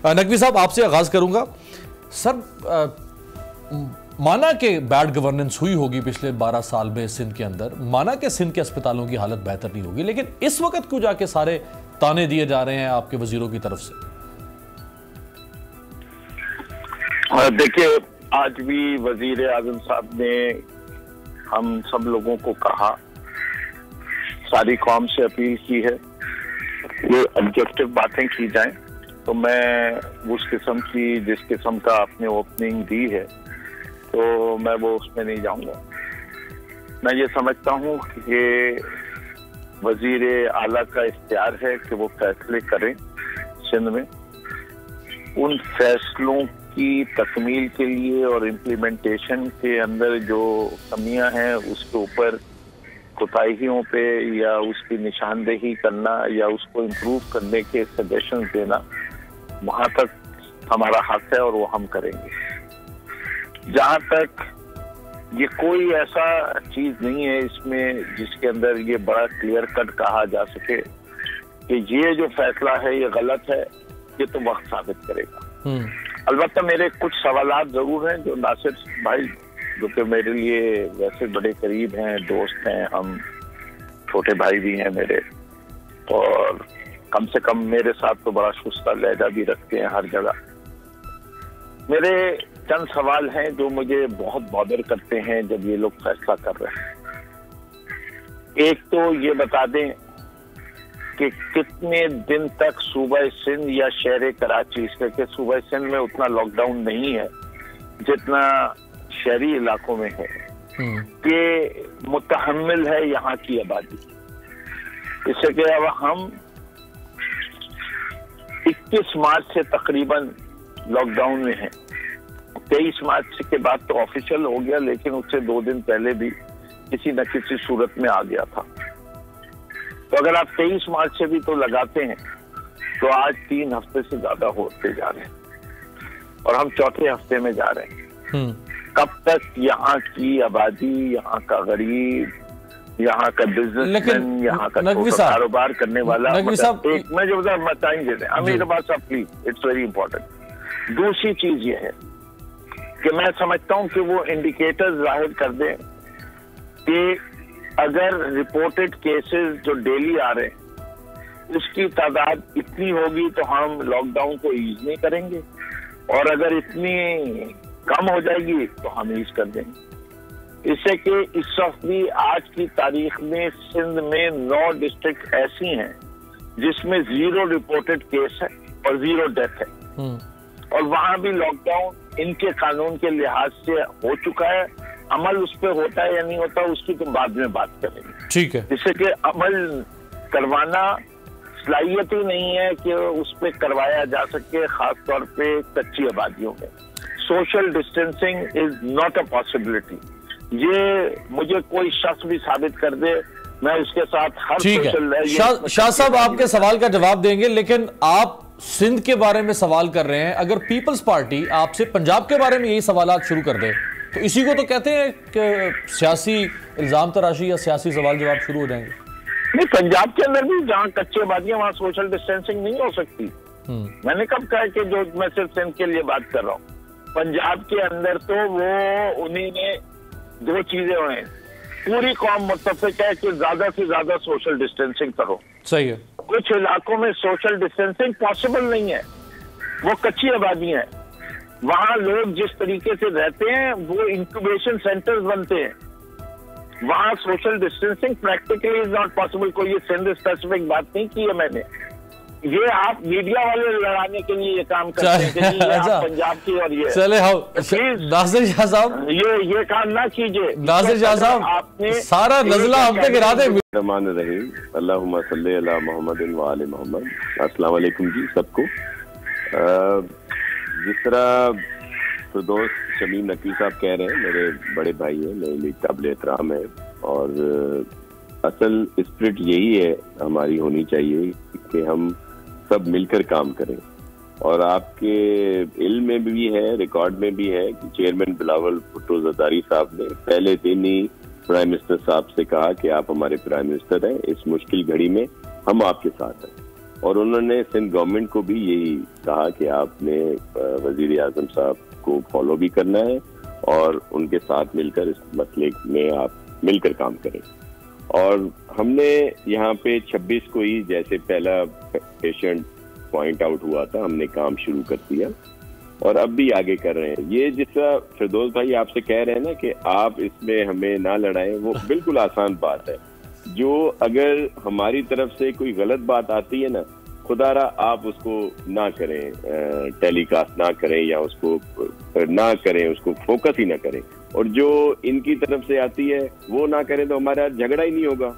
नकवी साहब, आपसे आगाज करूंगा। सर, माना कि बैड गवर्नेंस हुई होगी पिछले 12 साल में सिंध के अंदर, माना कि सिंध के अस्पतालों की हालत बेहतर नहीं होगी, लेकिन इस वक्त क्यों जाके सारे ताने दिए जा रहे हैं आपके वजीरों की तरफ से? देखिए, आज भी वजीर आजम साहब ने हम सब लोगों को कहा, सारी कौम से अपील की है ये ऑब्जेक्टिव बातें की जाएं। तो मैं उस किस्म की जिस किस्म का आपने ओपनिंग दी है तो मैं वो उसमें नहीं जाऊंगा। मैं ये समझता हूँ कि वजीर आला का इख्तियार है कि वो फैसले करें सिंध में। उन फैसलों की तकमील के लिए और इम्प्लीमेंटेशन के अंदर जो कमियां हैं उसके ऊपर कोताहियों पे या उसकी निशानदेही करना या उसको इम्प्रूव करने के सजेशन देना, वहां तक हमारा हक है और वो हम करेंगे। जहां तक ये कोई ऐसा चीज नहीं है इसमें जिसके अंदर ये बड़ा क्लियर कट कहा जा सके कि ये जो फैसला है ये गलत है, ये तो वक्त साबित करेगा। अलबत्ता मेरे कुछ सवालात जरूर हैं जो नासिर भाई, जो कि मेरे लिए वैसे बड़े करीब हैं, दोस्त हैं, हम छोटे भाई भी हैं मेरे, और कम से कम मेरे साथ तो बड़ा सुस्ता लहजा भी रखते हैं हर जगह। मेरे चंद सवाल हैं जो मुझे बहुत बॉदर करते हैं जब ये लोग फैसला कर रहे हैं। एक तो ये बता दें कि कितने दिन तक सूबा सिंध या शहर कराची, इसके सूबा सिंध में उतना लॉकडाउन नहीं है जितना शहरी इलाकों में है, कि मुतहम्मिल है यहाँ की आबादी। इससे क्या अब हम 21 मार्च से तकरीबन लॉकडाउन में हैं। 23 मार्च के बाद तो ऑफिशियल हो गया, लेकिन उससे 2 दिन पहले भी किसी न किसी सूरत में आ गया था। तो अगर आप 23 मार्च से भी तो लगाते हैं तो आज 3 हफ्ते से ज्यादा होते जा रहे हैं और हम चौथे हफ्ते में जा रहे हैं। कब तक यहाँ की आबादी, यहाँ का गरीब, यहाँ का बिजनेसमैन, यहाँ का कारोबार करने वाला, मतलब एक मैं जो टाइम दे दें अमीर बात प्लीज, इट्स वेरी इंपॉर्टेंट। दूसरी चीज ये है कि मैं समझता हूँ कि वो इंडिकेटर जाहिर कर दें कि अगर रिपोर्टेड केसेस जो डेली आ रहे हैं उसकी तादाद इतनी होगी तो हम लॉकडाउन को ईज नहीं करेंगे, और अगर इतनी कम हो जाएगी तो हम ईज कर देंगे। इससे कि इस वक्त भी आज की तारीख में सिंध में 9 डिस्ट्रिक्ट ऐसी हैं जिसमें 0 रिपोर्टेड केस है और 0 डेथ है, और वहां भी लॉकडाउन इनके कानून के लिहाज से हो चुका है। अमल उस पर होता है या नहीं होता उसकी तो बाद में बात करेंगे, ठीक है। जिससे कि अमल करवाना सलाहियत ही नहीं है कि उस पर करवाया जा सके, खास तौर पे कच्ची आबादियों में। Social distancing is not a possibility. ये मुझे कोई शख्स भी साबित कर दे, मैं उसके साथ हर सोशल। शाह साहब आपके सवाल का जवाब देंगे, लेकिन आप सिंध के बारे में सवाल कर रहे हैं। अगर पीपल्स पार्टी आपसे पंजाब के बारे में यही सवाल शुरू कर दे तो इसी को तो कहते हैं कि सियासी इल्जाम तराशी या सियासी सवाल जवाब शुरू हो जाएंगे। नहीं, पंजाब के अंदर भी जहाँ कच्चे आबादियां वहाँ सोशल डिस्टेंसिंग नहीं हो सकती। मैंने कब कहा कि जो मैं सिर्फ सिंध के लिए बात कर रहा हूँ, पंजाब के अंदर तो वो उन्हीं ने 2 चीजें हुए, पूरी कौम मुत्तफिक है कि ज्यादा से ज्यादा सोशल डिस्टेंसिंग करो। सही है। कुछ इलाकों में सोशल डिस्टेंसिंग पॉसिबल नहीं है, वो कच्ची आबादी है। वहां लोग जिस तरीके से रहते हैं वो इंक्यूबेशन सेंटर्स बनते हैं, वहां social distancing practically is not possible. कोई ये सिंध स्पेसिफिक बात नहीं की है मैंने, ये आप मीडिया वाले लड़ाने के लिए ये काम करते हैं कि ये आप पंजाब की और ये चले नासिर शाह साहब ये काम ना कीजिए। नासिर शाह साहब आपने सारा नजला हम पे गिरा दे। रहमान रहीम, अल्लाहुम्मा सल्ली अला मोहम्मद व आले मोहम्मद। अस्सलाम वालेकुम जी सबको। जिस तरह तो दोस्त शमीम नकवी साहब कह रहे हैं, मेरे बड़े भाई हैं, मेरे लिए काबिल एहतराम है, और असल स्पिरिट यही है हमारी होनी चाहिए कि हम सब मिलकर काम करें। और आपके इल्म में भी है, रिकॉर्ड में भी है कि चेयरमैन बिलावल भुट्टो ज़रदारी साहब ने पहले दिन ही प्राइम मिनिस्टर साहब से कहा कि आप हमारे प्राइम मिनिस्टर हैं, इस मुश्किल घड़ी में हम आपके साथ हैं। और उन्होंने सिंध गवर्नमेंट को भी यही कहा कि आपने वजीर आजम साहब को फॉलो भी करना है और उनके साथ मिलकर इस मसले में आप मिलकर काम करें। और हमने यहाँ पे 26 को ही जैसे पहला पेशेंट पॉइंट आउट हुआ था, हमने काम शुरू कर दिया और अब भी आगे कर रहे हैं। ये जिसका फिरदौस भाई आपसे कह रहे हैं ना कि आप इसमें हमें ना लड़ाएं, वो बिल्कुल आसान बात है। जो अगर हमारी तरफ से कोई गलत बात आती है ना, खुदारा आप उसको ना करें, टेलीकास्ट ना करें या उसको ना करें, उसको फोकस ही ना करें। और जो इनकी तरफ से आती है वो ना करें, तो हमारा झगड़ा ही नहीं होगा।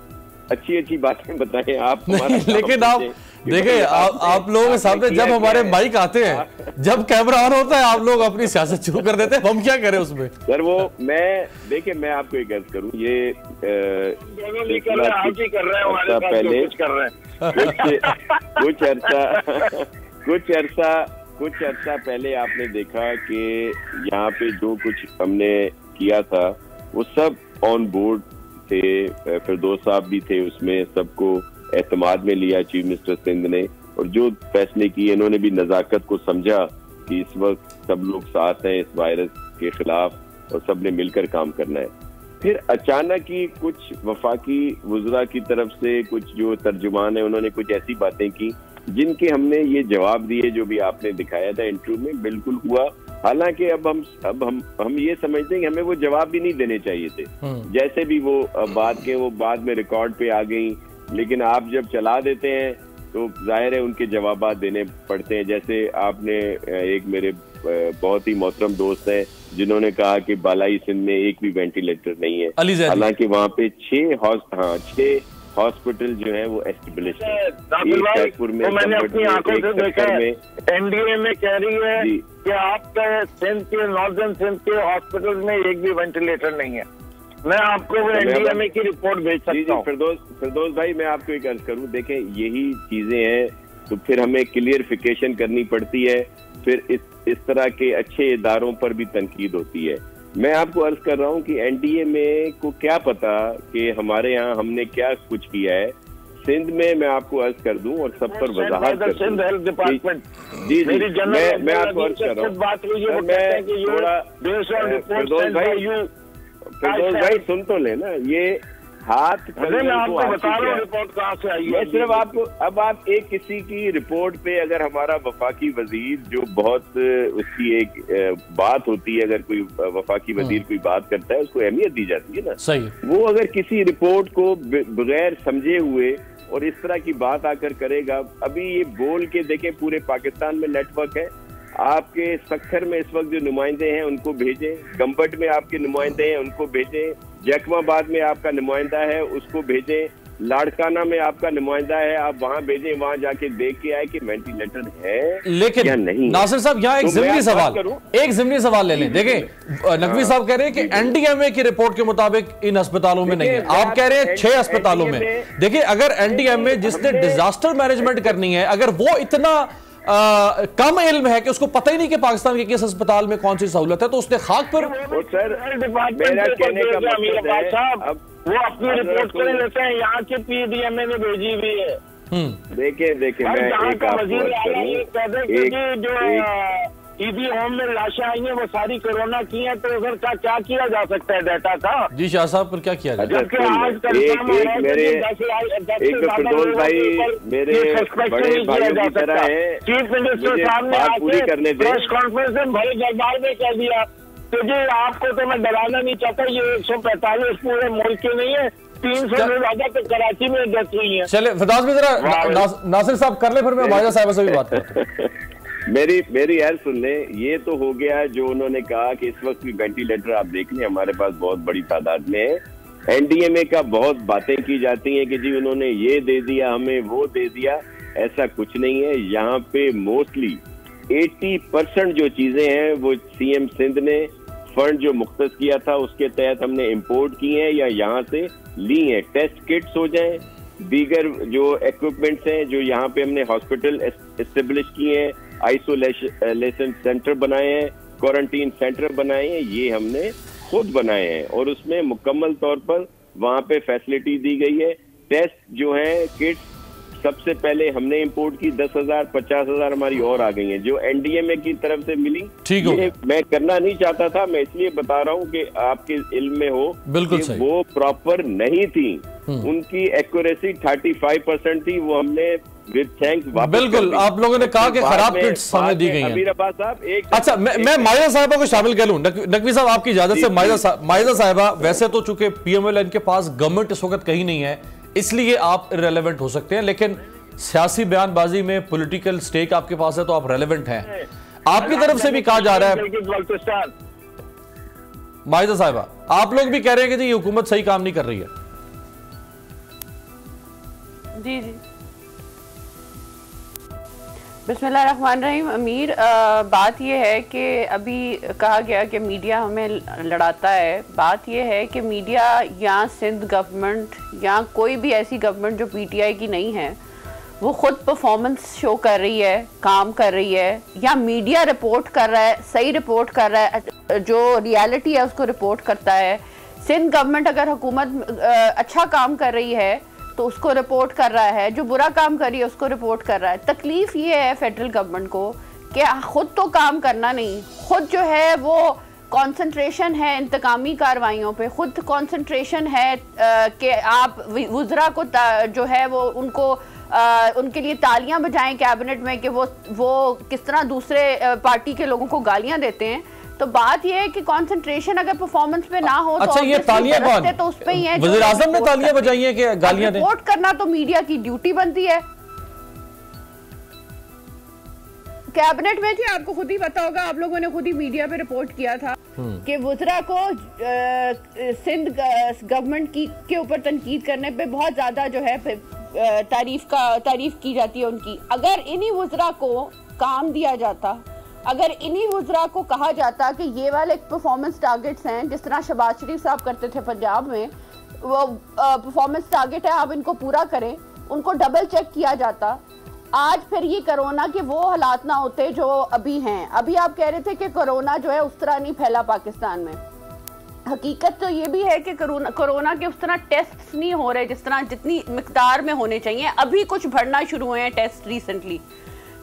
अच्छी अच्छी बातें बताएं आप। लेकिन आप देखिए, आप लोगों के सामने जब हमारे माइक आते हैं, जब कैमरा ऑन होता है, आप लोग अपनी सियासत शुरू कर देते हैं, हम क्या करें उसमें? सर वो देखिए मैं आपको एक अर्ज करूं, ये पहले कुछ अर्सा पहले आपने देखा कि यहाँ पे जो कुछ हमने किया था वो सब ऑन बोर्ड थे, फिरदौस साहब भी थे उसमें, सबको एतमाद में लिया चीफ मिनिस्टर सिंध ने, और जो फैसले किए इन्होंने भी नजाकत को समझा कि इस वक्त सब लोग साथ हैं इस वायरस के खिलाफ और सब ने मिलकर काम करना है। फिर अचानक ही कुछ वफाकी वुज़रा की तरफ से कुछ जो तर्जुमान है उन्होंने कुछ ऐसी बातें की जिनके हमने ये जवाब दिए जो भी आपने दिखाया था इंटरव्यू में, बिल्कुल हुआ। हालांकि अब हम ये समझते हैं कि हमें वो जवाब भी नहीं देने चाहिए थे, जैसे भी वो बात के वो बाद में रिकॉर्ड पे आ गई, लेकिन आप जब चला देते हैं तो जाहिर है उनके जवाब देने पड़ते हैं। जैसे आपने एक मेरे बहुत ही मोहतरम दोस्त हैं जिन्होंने कहा कि बालाई सिंध में एक भी वेंटिलेटर नहीं है, हालांकि वहाँ पे 6 हॉस्पिटल जो है वो एस्टेब्लिश है। जयपुर में मैंने अपनी आंखों से देखा है, एनडीए में कह रही है कि आपके सिंध के नॉर्दर्न सिंध के हॉस्पिटल में एक भी वेंटिलेटर नहीं है। मैं आपको वो एनडीएमए की रिपोर्ट भेज सकता हूँ। फिरदौस भाई मैं आपको एक अर्ज करूँ, देखें यही चीजें हैं तो फिर हमें क्लियरिफिकेशन करनी पड़ती है, फिर इस तरह के अच्छे इदारों पर भी तनकीद होती है। मैं आपको अर्ज कर रहा हूँ कि एनडीएमए को क्या पता कि हमारे यहाँ हमने क्या कुछ किया है। सिंध में मैं आपको अर्ज कर दूं और सब पर वजाहत कर सिंध हेल्थ डिपार्टमेंट जी मैं आपको अर्ज कर रहा हूँ। फिरदौस भाई सुन तो लेना, ये हाथ रिपोर्ट कहाँ से आई है? सिर्फ आपको अब आप एक किसी की रिपोर्ट पे अगर हमारा वफाकी वजीर जो बहुत उसकी एक बात होती है, अगर कोई वफाकी वजीर कोई बात करता है उसको अहमियत दी जाती है ना, सही। वो अगर किसी रिपोर्ट को बगैर समझे हुए और इस तरह की बात आकर करेगा, अभी ये बोल के देखें पूरे पाकिस्तान में नेटवर्क है, आपके सक्खर में इस वक्त जो नुमाइंदे हैं उनको भेजें, गंबट में आपके नुमाइंदे हैं उनको भेजें, जैकमाबाद में आपका नुमाइंदा है उसको भेजें, लाड़काना में आपका नुमाइंदा है आप वहां भेजें, वहां जाके देख के आए कि वेंटिलेटर है लेकिन या नहीं। नासिर साहब यहाँ एक ज़िमनी सवाल ले लें। देखें नकवी साहब कह रहे हैं कि एनडीएमए की रिपोर्ट के मुताबिक इन अस्पतालों में नहीं है, आप कह रहे हैं 6 अस्पतालों में। देखिए अगर एनडीएमए जिसने डिजास्टर मैनेजमेंट करनी है, अगर वो इतना कम इल्म है कि उसको पता ही नहीं कि पाकिस्तान के किस अस्पताल में कौन सी सहूलत है, तो उसने खाक पर मेरा कहने का मतलब है वो अपनी रिपोर्ट कर लेते हैं, यहाँ के पीडीएमए ने भेजी हुई है। देखिए मैं एक जो ईबी होम में लाशें आई हैं वो सारी कोरोना की हैं, तो उधर का क्या किया जा सकता है डाटा का? जी शाह साहब पर क्या किया जाए? फिरदौस भाई मेरे बड़े भाइयों की तरह है, चीफ मिनिस्टर साहब ने आके प्रेस कॉन्फ्रेंस में भरे दरबार में कह दिया तो जी आपको तो मैं डराना नहीं चाहता, ये 145 पूरे मुल्क के नहीं है, 300 से ज्यादा तो कराची में डेथ हुई है। चले फिरदौस में जरा नासिर साहब कर ले, फिर मैं माजा साहब से भी बात करता हूं। मेरी यार सुन ले, ये तो हो गया जो उन्होंने कहा कि इस वक्त भी वेंटिलेटर आप देख लें हमारे पास बहुत बड़ी तादाद में है। एनडीएमए का बहुत बातें की जाती हैं कि जी उन्होंने ये दे दिया हमें वो दे दिया, ऐसा कुछ नहीं है। यहाँ पे मोस्टली 80% जो चीजें हैं वो सीएम सिंध ने फंड जो मुख्तस किया था उसके तहत हमने इंपोर्ट की हैं या यहाँ से ली हैं। टेस्ट किट्स हो जाएं, दीगर जो इक्विपमेंट्स हैं जो यहाँ पे हमने हॉस्पिटल एस्टेब्लिश किए हैं, आइसोलेशन सेंटर बनाए हैं, क्वारंटीन सेंटर बनाए हैं, ये हमने खुद बनाए हैं और उसमें मुकम्मल तौर पर वहाँ पे फैसिलिटी दी गई है। टेस्ट जो है किट्स सबसे पहले हमने इंपोर्ट की 10,000 50,000 हमारी और आ गई हैं जो एनडीएमए की तरफ से मिली। ठीक हो, मैं करना नहीं चाहता था, मैं इसलिए बता रहा हूँ कि आपके इल्म में हो, बिल्कुल कि सही। वो प्रॉपर नहीं थी, उनकी एक्यूरेसी 35% थी, वो हमने विद थैंक्स वापस बिल्कुल आप लोगों ने कहा कि खराब किट्स हमें दी गई हैं। अमीर अब्बास साहब एक अच्छा, मैं माहिदा साहिबा को शामिल कर लूं। नकवी साहब आपकी इजाजत से, माहिदा साहिबा, वैसे तो चूंकि पीएमएल के पास गवर्नमेंट इस वक्त कहीं नहीं है, इसलिए आप इररिलेवेंट हो सकते हैं, लेकिन सियासी बयानबाजी में पॉलिटिकल स्टेक आपके पास है तो आप रेलेवेंट हैं। आपकी तरफ से भी कहा जा रहा है, माहिदा साहिबा, आप लोग भी कह रहे हैं कि जी ये हुकूमत सही काम नहीं कर रही है। जी जी, बिस्मिल्लाहिर्रहमानिर्रहीम। अमीर, बात यह है कि अभी कहा गया कि मीडिया हमें लड़ाता है। बात यह है कि मीडिया या सिंध गवर्नमेंट या कोई भी ऐसी गवर्नमेंट जो पीटीआई की नहीं है, वो खुद परफॉर्मेंस शो कर रही है, काम कर रही है, या मीडिया रिपोर्ट कर रहा है, सही रिपोर्ट कर रहा है, जो रियलिटी है उसको रिपोर्ट करता है। सिंध गवर्नमेंट अगर हुकूमत अच्छा काम कर रही है तो उसको रिपोर्ट कर रहा है, जो बुरा काम कर रही है उसको रिपोर्ट कर रहा है। तकलीफ ये है फेडरल गवर्नमेंट को कि खुद तो काम करना नहीं, खुद जो है वो कंसंट्रेशन है इंतकामी कार्रवाइयों पे, खुद कंसंट्रेशन है कि आप वुज़रा को जो है वो उनको उनके लिए तालियां बजाएं कैबिनेट में कि वो किस तरह दूसरे पार्टी के लोगों को गालियां देते हैं। तो बात ये है कि कंसंट्रेशन अगर परफॉर्मेंस पे ना हो अच्छा, तो ये तालियां कौन, तो उस पे ही है, वज़ीर आज़म ने तालियां बजाई हैं कि गालियां दें? रिपोर्ट करना तो मीडिया की ड्यूटी बनती है। कैबिनेट में थी, आपको खुद ही पता होगा, आप लोगों ने खुद ही मीडिया पे रिपोर्ट किया था कि वुज़रा को सिंध गवर्नमेंट के ऊपर तनकीद करने पे बहुत ज्यादा जो है तारीफ की जाती है उनकी। अगर इन्हीं वुज़रा को काम दिया जाता, अगर इन्हीं वुज़रा को कहा जाता कि ये वाले परफॉर्मेंस टारगेट्स हैं, जिस तरह शहबाज शरीफ साहब करते थे पंजाब में, वो परफॉर्मेंस टारगेट है, आप इनको पूरा करें, उनको डबल चेक किया जाता, आज फिर ये कोरोना के वो हालात ना होते जो अभी हैं। अभी आप कह रहे थे कि कोरोना जो है उस तरह नहीं फैला पाकिस्तान में। हकीकत तो ये भी है कि कोरोना के उस तरह टेस्ट नहीं हो रहे जिस तरह जितनी मिकदार में होने चाहिए। अभी कुछ बढ़ना शुरू हुए हैं टेस्ट रिसेंटली।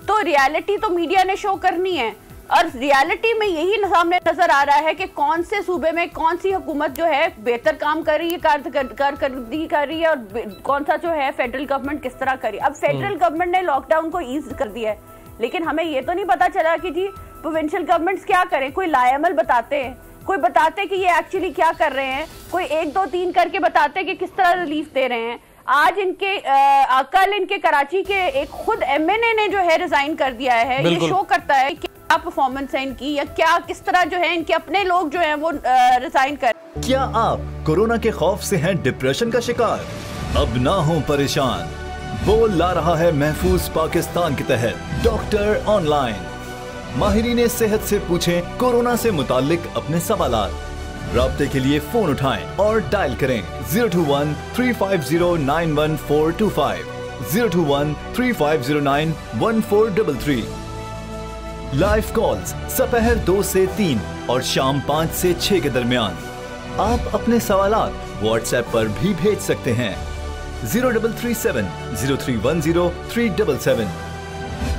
तो रियलिटी तो मीडिया ने शो करनी है, और रियलिटी में यही सामने नजर आ रहा है कि कौन से सूबे में कौन सी हुकूमत जो है बेहतर काम कर रही है, कारकर्दगी कर रही है, और कौन सा जो है फेडरल गवर्नमेंट किस तरह कर रही है। अब फेडरल गवर्नमेंट ने लॉकडाउन को ईज कर दिया है, लेकिन हमें ये तो नहीं पता चला कि जी प्रोविंशियल गवर्नमेंट्स क्या करें। कोई लाएमल बताते हैं, कोई बताते कि ये एक्चुअली क्या कर रहे हैं, कोई 1 2 3 करके बताते कि किस तरह रिलीफ दे रहे हैं। आज कल इनके कराची के एक खुद एमएनए ने जो है रिजाइन कर दिया है। ये शो करता है कि क्या परफॉर्मेंस है इनकी, या क्या किस तरह जो है इनके अपने लोग जो हैं वो रिजाइन कर। क्या आप कोरोना के खौफ से हैं डिप्रेशन का शिकार? अब ना हो परेशान, बोल ला रहा है महफूज पाकिस्तान के तहत डॉक्टर ऑनलाइन। माहिरीन सेहत से पूछें कोरोना से मुताल्लिक अपने सवालात। राब्ते के लिए फोन उठाएं और डायल करें 021 350 91425, 021 3509 1433। लाइव कॉल्स दोपहर 2 से 3 और शाम 5 से 6 के दरमियान। आप अपने सवालात व्हाट्सएप पर भी भेज सकते हैं 0337 0310 377।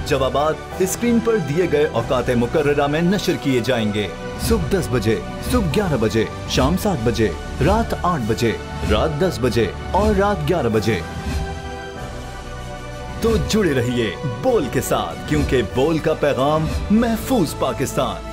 जवाबात स्क्रीन पर दिए गए औकात मुकर्ररा में नशर किए जाएंगे। सुबह 10 बजे, सुबह 11 बजे, शाम 7 बजे, रात 8 बजे, रात 10 बजे और रात 11 बजे। तो जुड़े रहिए बोल के साथ, क्योंकि बोल का पैगाम महफूज पाकिस्तान।